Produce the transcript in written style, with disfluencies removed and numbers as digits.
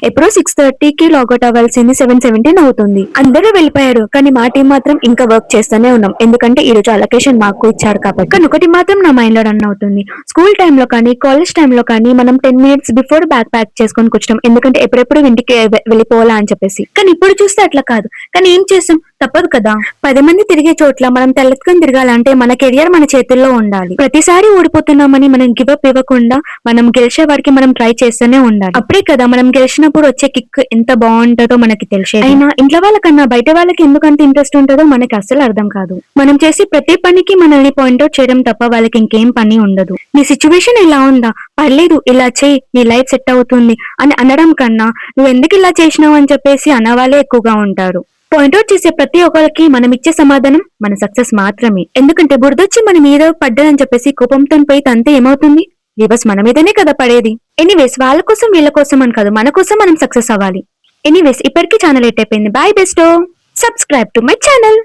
ఎప్పుడో 6:30కి లాగౌట్ అవ్వాల్సింది 7:17 అవుతుంది. అందరూ వెళ్ళిపోయారు, కానీ మా టీం మాత్రం ఇంకా వర్క్ చేస్తూనే ఉన్నాం. ఎందుకంటే ఈ రోజు అలొకేషన్ మాకు ఇచ్చారు కాబట్టి. కానీ ఒకటి మాత్రం నా మైండ్ లో రన్ అవుతుంది. స్కూల్ టైంలో కానీ కాలేజ్ టైంలో కానీ మనం 10 minutes బిఫోర్ బ్యాగ్ ప్యాక్ చేసుకొని కూర్చున్నాం. ఎందుకంటే ఎప్పుడెప్పుడు ఇంటికి వెళ్ళిపోవాలా అని చెప్పేసి. కానీ ఇప్పుడు చూస్తే అట్లా కాదు. కానీ ఏం చేసాం, తప్పదు కదా. 10 మంది తిరిగే చోట్ల మనం తలెత్తుకొని తిరగాలంటే మన కెరియర్ మన చేతుల్లో ఉండాలి. ప్రతిసారి ఓడిపోతున్నామని మనం గివ్ అప్ ఇవ్వకుండా మనం గెలిచే వాడికి మనం ట్రై చేస్తూనే ఉండాలి. అప్పుడే కదా మనం గెలిచినప్పుడు వచ్చే కిక్ ఎంత బాగుంటుందో మనకి తెలిసేది. అయినా ఇంట్లో వాళ్ళకన్నా బయట వాళ్ళకి ఎందుకంత ఇంట్రెస్ట్ ఉంటుందో మనకి అస్సలు అర్థం కాదు. మనం చేసే ప్రతి పనికి మనల్ని పాయింట్అవుట్ చేయడం తప్ప వాళ్ళకి ఇంకేం పని ఉండదు. నీ సిచ్యువేషన్ ఇలా ఉందా, పర్లేదు ఇలా చేయి, నీ లైఫ్ సెట్ అవుతుంది అని అనడం కన్నా నువ్వు ఎందుకు ఇలా చేసినావు అని చెప్పేసి అన్నవాళ్ళే ఎక్కువగా ఉంటారు. పాయింట్అవుట్ చేసే ప్రతి ఒక్కరికి మనం ఇచ్చే సమాధానం మన సక్సెస్ మాత్రమే. ఎందుకంటే బురదొచ్చి మన మీద పడ్డదని చెప్పేసి కోపంతో పోయి తంతే ఏమవుతుంది, రివర్స్ మన మీదనే కదా పడేది. ఎనీవేస్, వాళ్ళ కోసం వీళ్ళ కోసం అని కాదు, మన కోసం మనం సక్సెస్ అవ్వాలి. ఎనీవేస్, ఇప్పటికీ ఛానల్ ఎట్ అయిపోయింది. బాయ్ బెస్టో, సబ్స్క్రైబ్ టు మై ఛానల్.